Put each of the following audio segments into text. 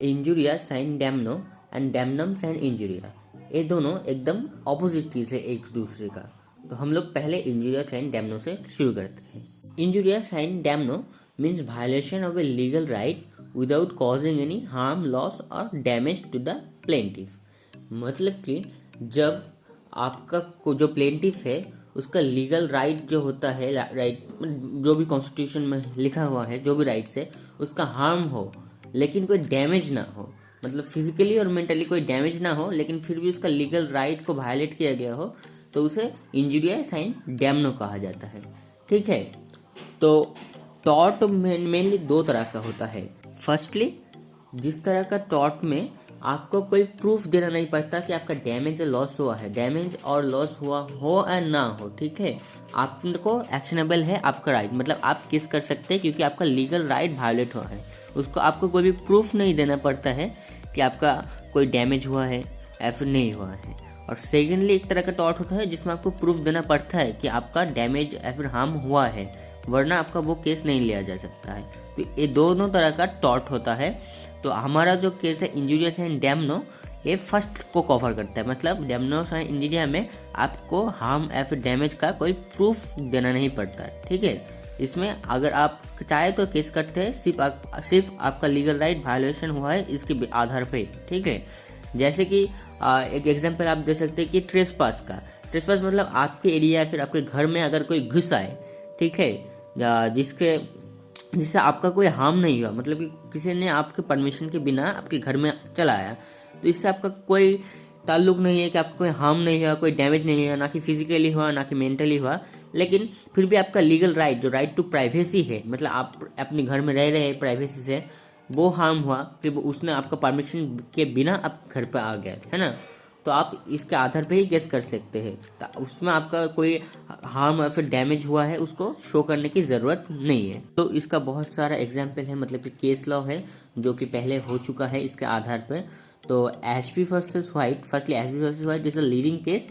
इंजुरिया sine डैमनो and damnum sign इंजुरिया, ये दोनों एकदम ऑपोजिट चीज़ है एक दूसरे का। तो हम लोग पहले इंजुरिया साइन डैमनो से शुरू करते हैं। Injuria sine damno means violation of a legal right without causing any harm, loss और डैमेज टू द प्लेंटिफ। मतलब कि जब आपका जो प्लेंटिफ है उसका लीगल राइट जो होता है, राइट जो भी कॉन्स्टिट्यूशन में लिखा हुआ है, जो भी राइट्स है उसका हार्म हो लेकिन कोई डैमेज ना हो, मतलब फिजिकली और मेंटली कोई डैमेज ना हो लेकिन फिर भी उसका लीगल राइट को वायलेट किया गया हो, तो उसे इंजुरिया साइन डैमनो कहा जाता है। ठीक है, तो टॉर्ट मेनली दो तरह का होता है। फर्स्टली, जिस तरह का टॉर्ट में आपको कोई प्रूफ देना नहीं पड़ता कि आपका डैमेज या लॉस हुआ है, डैमेज और लॉस हुआ हो या ना हो, ठीक है, आपको एक्शनेबल है आपका राइट, मतलब आप केस कर सकते हैं क्योंकि आपका लीगल राइट वायलेट हुआ है। उसको आपको कोई भी प्रूफ नहीं देना पड़ता है कि आपका कोई डैमेज हुआ है या फिर नहीं हुआ है। और सेकेंडली, एक तरह का टॉर्ट होता है जिसमें आपको प्रूफ देना पड़ता है कि आपका डैमेज या फिर हार्म हुआ है, वरना आपका वो केस नहीं लिया जा सकता है। तो ये दोनों तरह का टॉर्ट होता है। तो हमारा जो केस है इंजुरिया साइन डैमनो, ये फर्स्ट को कवर करता है, मतलब डैमनो साइन इंजुरिया में आपको हार्म या फिर डैमेज का कोई प्रूफ देना नहीं पड़ता है। ठीक है, इसमें अगर आप चाहे तो केस करते हैं, सिर्फ आपका लीगल राइट वायलेशन हुआ है इसके आधार पे। ठीक है, जैसे कि एक एग्जांपल आप दे सकते हैं कि ट्रेसपास का। ट्रेसपास मतलब आपके एरिया या फिर आपके घर में अगर कोई घुस आए, ठीक है, जिससे आपका कोई हार्म नहीं हुआ, मतलब कि किसी ने आपके परमिशन के बिना आपके घर में चला आया, तो इससे आपका कोई ताल्लुक नहीं है कि आपको कोई हार्म नहीं हुआ, कोई डैमेज नहीं हुआ, ना कि फिजिकली हुआ ना कि मेंटली हुआ, लेकिन फिर भी आपका लीगल राइट, जो राइट टू प्राइवेसी है, मतलब आप अपने घर में रह रहे हैं प्राइवेसी से, वो हार्म हुआ, फिर उसने आपका परमिशन के बिना आप घर पर आ गया है ना, तो आप इसके आधार पे ही गेस कर सकते हैं। उसमें आपका कोई हार्म या फिर डैमेज हुआ है उसको शो करने की ज़रूरत नहीं है। तो इसका बहुत सारा एग्जाम्पल है, मतलब कि केस लॉ है जो कि पहले हो चुका है इसके आधार पर। तो Ashby versus White, firstly Ashby versus White is a leading case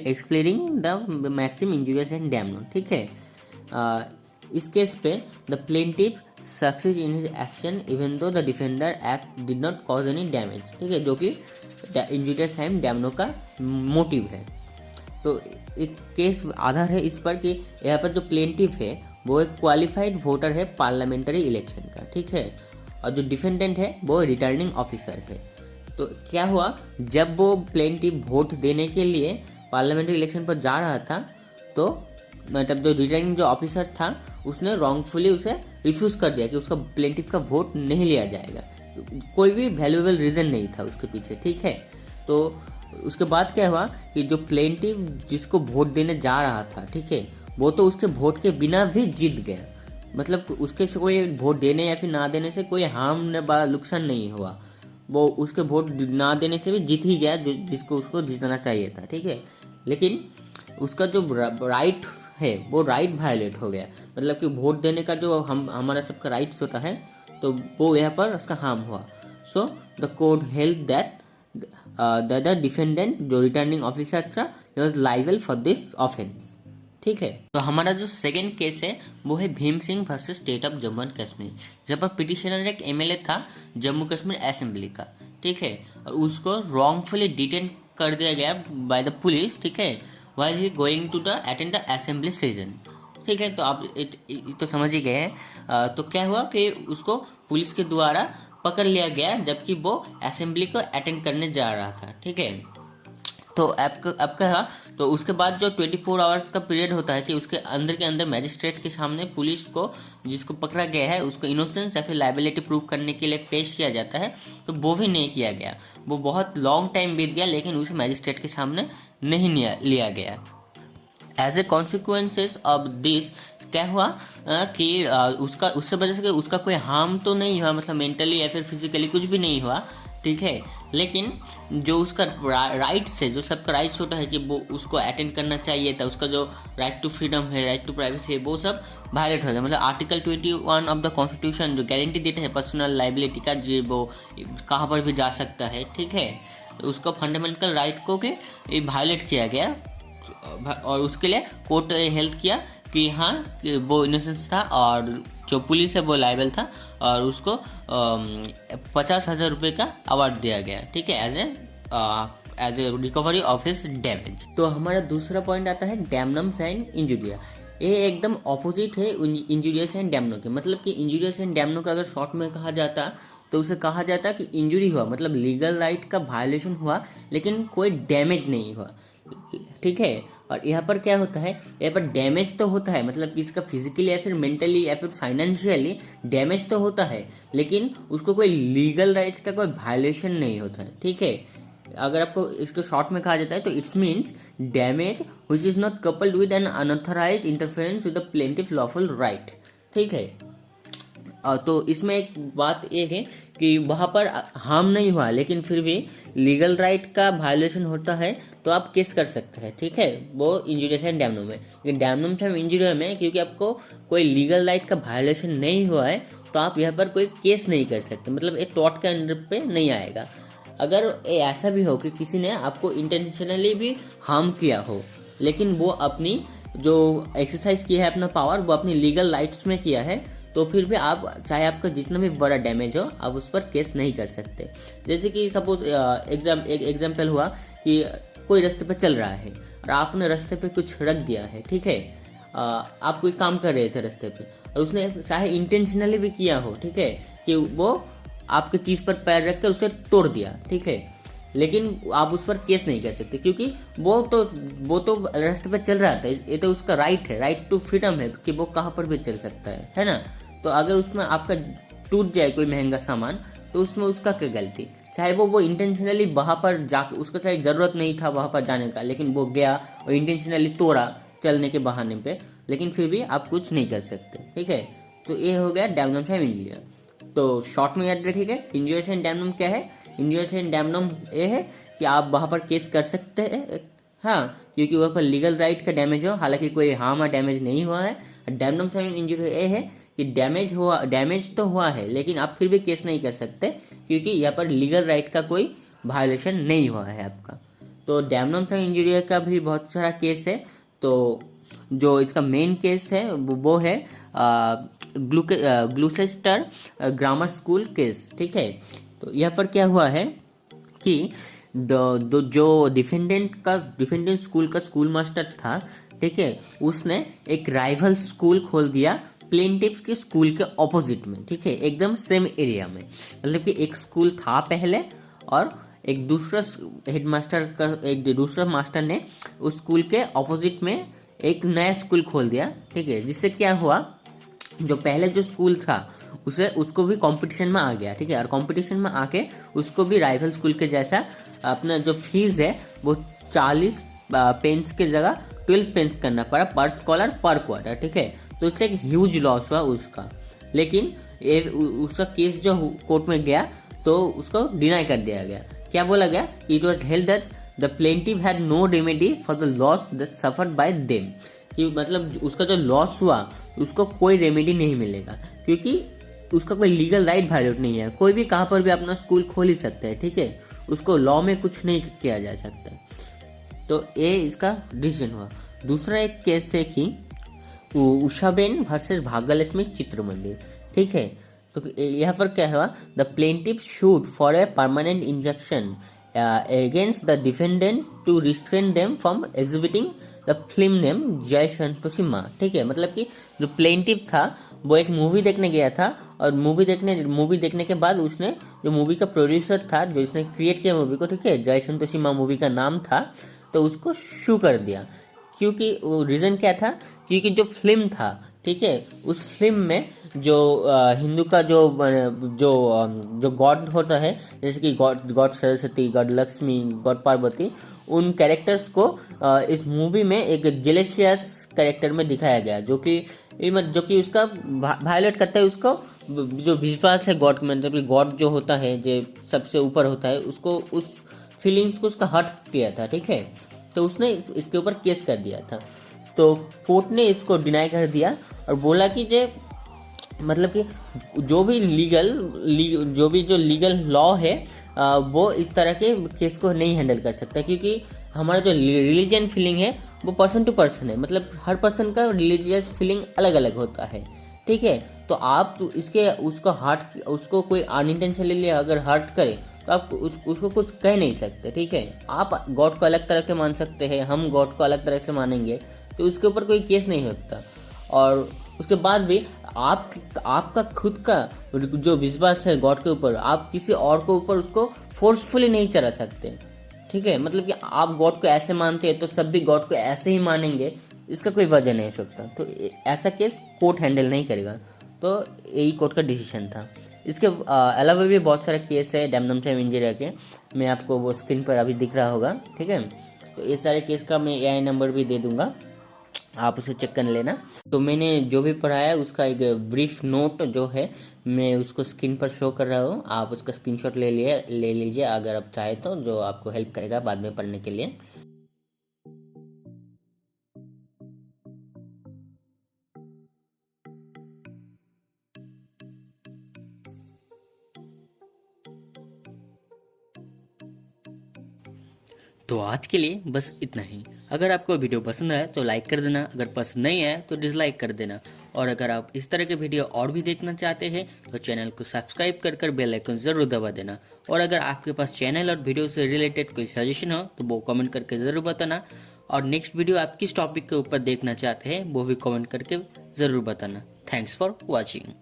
explaining the maxim injurious and damno. ठीक है, इस केस पे the plaintiff success in his action even though the defender act did not cause any damage. ठीक है, जो कि injurious sign डैमनो का मोटिव है। तो एक केस आधार है इस पर कि यहाँ पर जो प्लेंटिफ है वो एक क्वालिफाइड वोटर है पार्लियामेंट्री इलेक्शन का। ठीक है, और जो डिफेंडेंट है वो रिटर्निंग ऑफिसर है। तो क्या हुआ, जब वो प्लेंटिफ वोट देने के लिए पार्लियामेंट्री इलेक्शन पर जा रहा था, तो मतलब जो रिटर्निंग जो ऑफिसर था उसने रॉन्गफुली उसे रिफ्यूज कर दिया कि उसका प्लेंटिफ का वोट नहीं लिया जाएगा। कोई भी वैल्यूएबल रीजन नहीं था उसके पीछे। ठीक है, तो उसके बाद क्या हुआ कि जो प्लेंटिफ जिसको वोट देने जा रहा था, ठीक है, वो तो उसके वोट के बिना भी जीत गया, मतलब उसके से कोई वोट देने या फिर ना देने से कोई हार्म नुकसान नहीं हुआ, वो उसके वोट ना देने से भी जीत ही गया जिसको उसको जीतना चाहिए था। ठीक है, लेकिन उसका जो राइट है वो राइट वायलेट हो गया, मतलब कि वोट देने का जो हमारा सबका राइट्स होता है, तो वो यहाँ पर उसका हार्म हुआ। So the court held that the defendant जो रिटर्निंग ऑफिसर था he was liable for this offence. ठीक है, तो हमारा जो सेकेंड केस है वो है Bhim Singh versus state of Jammu and Kashmir, जहाँ पर पिटिशनर एक एमएलए था जम्मू कश्मीर असेंबली का। ठीक है, और उसको रॉन्गफुली डिटेन कर दिया गया बाय द पुलिस। ठीक है, while he going to the attend the assembly session। ठीक है, तो आप तो समझ ही गए हैं। तो क्या हुआ कि उसको पुलिस के द्वारा पकड़ लिया गया जबकि वो असेंबली को अटेंड करने जा रहा था। ठीक है, तो अब क्या, तो उसके बाद जो 24 आवर्स का पीरियड होता है कि उसके अंदर के अंदर मैजिस्ट्रेट के सामने पुलिस को जिसको पकड़ा गया है उसको इनोसेंस या फिर लाइबिलिटी प्रूव करने के लिए पेश किया जाता है, तो वो भी नहीं किया गया। वो बहुत लॉन्ग टाइम बीत गया लेकिन उसे मैजिस्ट्रेट के सामने नहीं लिया गया। As a consequences of this क्या हुआ कि उसका उससे वजह से उसका कोई हार्म तो नहीं हुआ, मतलब मेंटली या फिर फिजिकली कुछ भी नहीं हुआ। ठीक है, लेकिन जो उसका राइट्स है, जो सबका राइट्स होता है कि वो उसको अटेंड करना चाहिए था, उसका जो राइट टू फ्रीडम है, राइट टू प्राइवेसी है, वो सब वायलेट हो गया। मतलब आर्टिकल 21 ऑफ द कॉन्स्टिट्यूशन जो गारंटी देता है पर्सनल लाइबिलिटी का, जो वो कहाँ पर भी जा सकता है। ठीक है, तो उसका फंडामेंटल राइट को के वायलेट किया गया और उसके लिए कोर्ट हेल्प किया कि हाँ कि वो इनोसेंस था और जो पुलिस है वो लायबल था और उसको 50,000 रुपये का अवार्ड दिया गया, ठीक है, as a recovery of his damage. तो हमारा दूसरा पॉइंट आता है डैमनम्स एंड इंजुरिया। ये एकदम ऑपोजिट है इंजुरियस एंड डैमनो के। मतलब कि इंजुरियस एंड डैमनो का अगर शॉर्ट में कहा जाता तो उसे कहा जाता कि इंजुरी हुआ, मतलब लीगल राइट का वायलेशन हुआ लेकिन कोई डैमेज नहीं हुआ, ठीक है। और यहाँ पर क्या होता है, यहाँ पर डैमेज तो होता है, मतलब कि इसका फिजिकली या फिर मेंटली या फिर फाइनेंशियली डैमेज तो होता है, लेकिन उसको कोई लीगल राइट्स का कोई वायलेशन नहीं होता है, ठीक है। अगर आपको इसको शॉर्ट में कहा जाता है तो it's means damage which is not coupled with an unauthorized interference with the plaintiff lawful right, ठीक है। तो इसमें एक बात ये है कि वहाँ पर हार्म नहीं हुआ लेकिन फिर भी लीगल राइट का वायलेशन होता है तो आप केस कर सकते हैं, ठीक है, वो इंजुरियस एंड डैमनम में। लेकिन डैमनम से इंजुरियस में क्योंकि आपको कोई लीगल राइट का वायलेशन नहीं हुआ है तो आप यहाँ पर कोई केस नहीं कर सकते, मतलब एक टॉर्ट के अंडर पे नहीं आएगा। अगर ऐसा भी हो कि किसी ने आपको इंटेंशनली भी हार्म किया हो लेकिन वो अपनी जो एक्सरसाइज किया है अपना पावर वो अपनी लीगल राइट्स में किया है, तो फिर भी आप चाहे आपका जितना भी बड़ा डैमेज हो आप उस पर केस नहीं कर सकते। जैसे कि सपोज एक एग्जाम्पल हुआ कि कोई रास्ते पे चल रहा है और आपने रास्ते पे कुछ रख दिया है, ठीक है, आप कोई काम कर रहे थे रास्ते पे और उसने चाहे इंटेंशनली भी किया हो, ठीक है, कि वो आपके चीज़ पर पैर रख कर उसे तोड़ दिया, ठीक है, लेकिन आप उस पर केस नहीं कर सकते क्योंकि वो तो रास्ते पे चल रहा था, ये तो उसका राइट है, राइट टू फ्रीडम है कि वो कहाँ पर भी चल सकता है ना। तो अगर उसमें आपका टूट जाए कोई महंगा सामान तो उसमें उसका क्या गलती, चाहे वो इंटेंशनली वहाँ पर जा, उसको चाहे ज़रूरत नहीं था वहाँ पर जाने का लेकिन वो गया और इंटेंशनली तोड़ा चलने के बहाने पे, लेकिन फिर भी आप कुछ नहीं कर सकते, ठीक है। तो ये हो गया डैमनम एंड इंजुरिया। तो शॉर्ट में याद रखिएगा इंजुरियस एंड डैमनम क्या है। इंजुरियस एंड डैमनम ये है कि आप वहाँ पर केस कर सकते हैं, हाँ, क्योंकि वहाँ पर लीगल राइट का डैमेज हो, हालांकि कोई हार्म या डैमेज नहीं हुआ है। डैमनम एंड इंजुरी ये है कि डैमेज तो हुआ है लेकिन आप फिर भी केस नहीं कर सकते क्योंकि यहाँ पर लीगल राइट का कोई वायलेशन नहीं हुआ है आपका। तो डैमनम एंड इंजुरी का भी बहुत सारा केस है। तो जो इसका मेन केस है वो है ग्लूसेस्टर ग्रामर स्कूल केस, ठीक है। तो यहाँ पर क्या हुआ है कि जो डिफेंडेंट स्कूल का स्कूल मास्टर था, ठीक है, उसने एक राइवल स्कूल खोल दिया प्लेंटिव्स के स्कूल के ऑपोजिट में, ठीक है, एकदम सेम एरिया में। मतलब कि एक स्कूल था पहले और एक दूसरा मास्टर ने उस स्कूल के ऑपोजिट में एक नया स्कूल खोल दिया, ठीक है, जिससे क्या हुआ, जो पहले जो स्कूल था उसको भी कंपटीशन में आ गया, ठीक है, और कंपटीशन में आके उसको भी राइवल स्कूल के जैसा अपना जो फीस है वो 40 पेंस के जगह 12 पेंस करना पड़ा पर स्कॉलर पर क्वार्टर, ठीक है। तो इससे एक ह्यूज लॉस हुआ उसका, लेकिन उसका केस जो कोर्ट में गया तो उसको डिनाई कर दिया गया। क्या बोला गया, it was held that the plaintiff had no remedy for the loss that suffered by them, कि मतलब उसका जो लॉस हुआ उसको कोई रेमेडी नहीं मिलेगा क्योंकि उसका कोई लीगल राइट वायलेट नहीं है। कोई भी कहाँ पर भी अपना स्कूल खोल ही सकता है, ठीक है, उसको लॉ में कुछ नहीं किया जा सकता। तो ये इसका डिसीजन हुआ। दूसरा एक केस है कि उषाबेन वर्सेस भाग्यलक्ष्मी चित्र मंदिर, ठीक है। तो यहाँ पर क्या हुआ, the plaintiff sued for a permanent injunction against the defendant to restrain them from exhibiting the film name Jai Santoshi माँ, ठीक है। मतलब कि जो प्लेंटिव था वो एक मूवी देखने गया था और मूवी देखने के बाद उसने जो मूवी का प्रोड्यूसर था जो इसने क्रिएट किया मूवी को, ठीक है, जय संतोषी माँ मूवी का नाम था, तो उसको शू कर दिया। क्योंकि वो रीज़न क्या था, क्योंकि जो फिल्म था, ठीक है, उस फिल्म में जो हिंदू का जो गॉड होता है, जैसे कि God Saraswati, God Lakshmi, God Parvati, उन कैरेक्टर्स को इस मूवी में एक जेलेशियस कैरेक्टर में दिखाया गया जो कि उसका वायलेट करता है उसको जो विश्वास है गॉड में, मतलब गॉड जो होता है जो सबसे ऊपर होता है उसको उस फीलिंग्स को उसका हर्ट किया था, ठीक है। तो उसने इसके ऊपर केस कर दिया था। तो कोर्ट ने इसको डिनाई कर दिया और बोला कि मतलब कि जो भी लीगल लॉ है वो इस तरह के केस को नहीं हैंडल कर सकता क्योंकि हमारा जो रिलीजियन फीलिंग है वो पर्सन टू पर्सन है, मतलब हर पर्सन का रिलीजियस फीलिंग अलग अलग होता है, ठीक है। तो आप तो इसके उसको कोई अनइंटेंशनली अगर हर्ट करे तो आप उसको कुछ कह नहीं सकते, ठीक है। आप गॉड को अलग तरह के मान सकते हैं, हम गॉड को अलग तरह से मानेंगे, तो उसके ऊपर कोई केस नहीं होता। और उसके बाद भी आपका खुद का जो विश्वास है गॉड के ऊपर, आप किसी और के ऊपर उसको फोर्सफुली नहीं चढ़ा सकते, ठीक है। मतलब कि आप गॉड को ऐसे मानते हैं तो सब भी गॉड को ऐसे ही मानेंगे, इसका कोई वजह नहीं हो सकता। तो ऐसा केस कोर्ट हैंडल नहीं करेगा। तो यही कोर्ट का डिसीजन था। इसके अलावा भी बहुत सारे केस है डैमनम टाइम इंजीरिया के, मैं आपको वो स्क्रीन पर अभी दिख रहा होगा, ठीक है। तो ये सारे केस का मैं AI नंबर भी दे दूंगा, आप उसे चेक कर लेना। तो मैंने जो भी पढ़ा है उसका एक ब्रीफ नोट जो है मैं उसको स्क्रीन पर शो कर रहा हूँ, आप उसका स्क्रीनशॉट ले लीजिए अगर आप चाहे तो, जो आपको हेल्प करेगा बाद में पढ़ने के लिए। तो आज के लिए बस इतना ही। अगर आपको वीडियो पसंद आया तो लाइक कर देना, अगर पसंद नहीं आया तो डिसलाइक कर देना। और अगर आप इस तरह के वीडियो और भी देखना चाहते हैं तो चैनल को सब्सक्राइब कर बेल आइकन जरूर दबा देना। और अगर आपके पास चैनल और वीडियो से रिलेटेड कोई सजेशन हो तो वो कमेंट करके ज़रूर बताना। और नेक्स्ट वीडियो आप किस टॉपिक के ऊपर देखना चाहते हैं वो भी कमेंट करके ज़रूर बताना। Thanks for watching.